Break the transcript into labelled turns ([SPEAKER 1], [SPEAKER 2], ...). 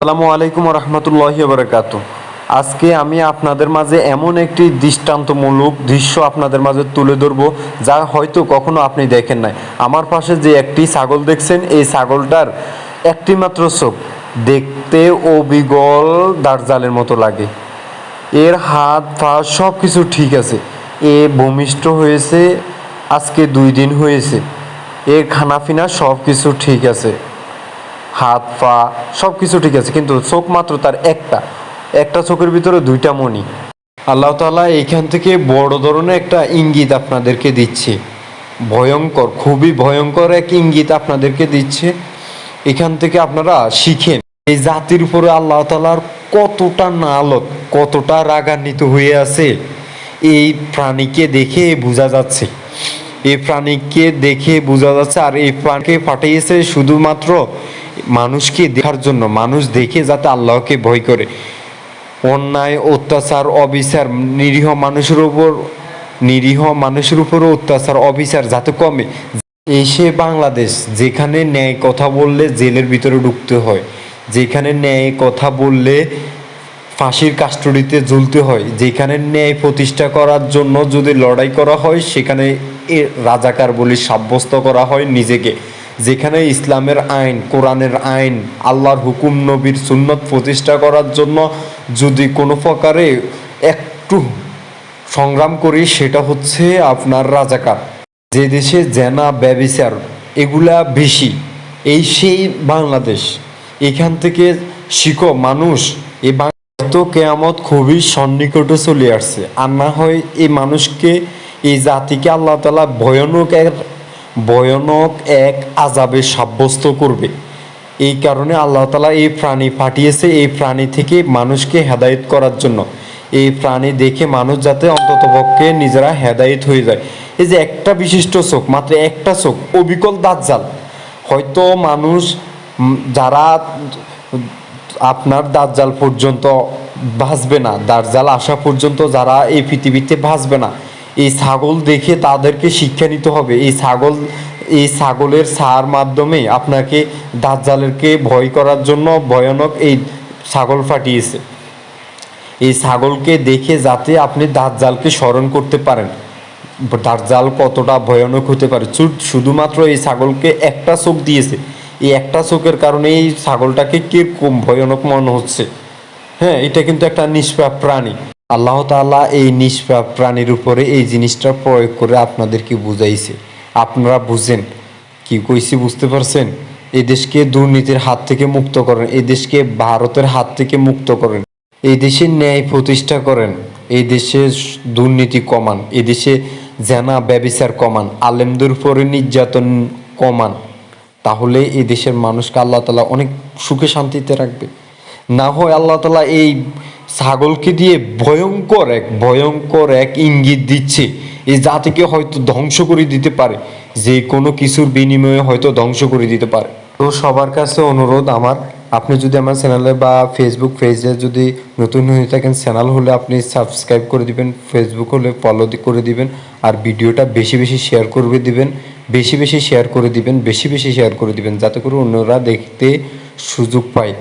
[SPEAKER 1] আসসালামু আলাইকুম রহমতুল্লাহি বারাকাতু। আজকে আমি আপনাদের মাঝে এমন একটি দৃষ্টান্তমূলক দৃশ্য আপনাদের মাঝে তুলে ধরব, যা হয়তো কখনো আপনি দেখেন নাই। আমার পাশে যে একটি ছাগল দেখছেন, এই ছাগলটার একটি মাত্র চোখ, দেখতে অবিকল দার্জালের মতো লাগে। এর হাত পা সব কিছু ঠিক আছে। এ ভূমিষ্ঠ হয়েছে আজকে 2 দিন হয়েছে। এর খানাপিনা সব কিছু ঠিক আছে, হাত পা সব কিছু ঠিক আছে, কিন্তু চোখ মাত্র তার একটা চোখের ভিতরে 2টা মণি। আল্লাহ তাআলা এইখান থেকে বড় ধরনের একটা ইঙ্গিত আপনাদেরকে দিচ্ছে, ভয়ঙ্কর, খুবই ভয়ঙ্কর এক ইঙ্গিত আপনাদেরকে দিচ্ছে। এখান থেকে আপনারা শিখেন এই জাতির উপরে আল্লাহ তাআলার কতটা নালত, কতটা রাগান্বিত হয়ে আছে। এই প্রাণীকে দেখে বোঝা যাচ্ছে, এই প্রাণীকে দেখে বোঝা যাচ্ছে। আর এই প্রাণীকে পাঠিয়েছে শুধুমাত্র মানুষকে দেখার জন্য, মানুষ দেখে যাতে আল্লাহকে ভয় করে। অন্যায়, অত্যাচার, অবিচার, নিরীহ মানুষের উপরও অত্যাচার, অবিচার যাতে কমে। এসে বাংলাদেশ, যেখানে ন্যায় কথা বললে জেলের ভিতরে ঢুকতে হয়, যেখানে ন্যায় কথা বললে ফাঁসির কাস্টডিতে ঝুলতে হয়, যেখানে ন্যায় প্রতিষ্ঠা করার জন্য যদি লড়াই করা হয় সেখানে রাজাকার বলে সাব্যস্ত করা হয় নিজেকে, যেখানে ইসলামের আইন, কোরআনের আইন, আল্লাহর হুকুম, নবীর সুন্নত প্রতিষ্ঠা করার জন্য যদি কোনো প্রকারে একটু সংগ্রাম করি, সেটা হচ্ছে আপনার রাজাকার। যে দেশে জেনা, ব্যভিচার এগুলা বেশি, এই সেই বাংলাদেশ। এখান থেকে শিখো মানুষ, এই তো কেয়ামত খুবই সন্নিকটে চলে আসছে। আর না হয় এই মানুষকে, এই জাতিকে আল্লাহ তাআলা ভয়ানক এক আযাবে সাব্যস্ত করবে। এই কারণে আল্লাহ তাআলা এই প্রাণী পাঠিয়েছে, এই প্রাণী থেকে মানুষকে হেদায়েত করার জন্য। এই প্রাণী দেখে মানুষ যাতে অন্ততপক্ষে নিজেরা হেদায়েত হয়ে যায়। এই যে একটা বিশিষ্ট চোখ, মাত্র একটা চোখ, অবিকল দাজ্জাল। হয়তো মানুষ যারা আপনার দাজ্জাল পর্যন্ত বাঁচবে না, দাজ্জাল আসা পর্যন্ত যারা এই পৃথিবীতে বাঁচবে না, এই ছাগল দেখে তাদেরকে শিক্ষা নিতে হবে। এই ছাগলের ছায়ার মাধ্যমে আপনাকে দাজ্জালকে ভয় করার জন্য ভয়ানক এই ছাগল পাঠিয়েছে। এই ছাগলকে দেখে যাতে আপনি দাজ্জালকে স্মরণ করতে পারেন, দাজ্জাল কতটা ভয়ানক হতে পারে। শুধুমাত্র এই ছাগলকে একটা চোখ দিয়েছে, এই একটা চোখের কারণে এই ছাগলটাকে কিরকম ভয়ানক মনে হচ্ছে। হ্যাঁ, এটা কিন্তু একটা নিষ্পাপ প্রাণী। আল্লাহ তাআলা এই নিষ্পাপ প্রাণীর উপরে এই জিনিসটা প্রয়োগ করে আপনাদেরকে বুঝাইছে। আপনারা বুঝেন কি কইছি, বুঝতে পারছেন? এই দেশকে দুর্নীতির হাত থেকে মুক্ত করেন, এই দেশকে ভারতের হাত থেকে মুক্ত করেন, এই দেশে ন্যায় প্রতিষ্ঠা করেন, এই দেশে দুর্নীতি কমান, এই দেশে জেনা, ব্যভিচার কমান, আলেমদের উপরে নির্যাতন কমান। তাহলে এই দেশের মানুষকে আল্লাহ তাআলা অনেক সুখে শান্তিতে রাখবে। না হয় আল্লাহ তাআলা এই ছাগলকে দিয়ে ভয়ঙ্কর এক ইঙ্গিত দিচ্ছে, এই জাতিকে হয়তো ধ্বংস করে দিতে পারে, যে কোনো কিছুর বিনিময়ে হয়তো ধ্বংস করে দিতে পারে। তো সবার কাছে অনুরোধ আমার, আপনি যদি আমার চ্যানেলে বা ফেসবুক পেজে যদি নতুন হয়ে থাকেন, চ্যানেল হলে আপনি সাবস্ক্রাইব করে দিবেন, ফেসবুক হলে ফলো করে দিবেন, আর ভিডিওটা বেশি বেশি শেয়ার করে দিবেন, বেশি বেশি শেয়ার করে দিবেন, বেশি বেশি শেয়ার করে দিবেন, যাতে করে অন্যরা দেখতে সুযোগ পায়।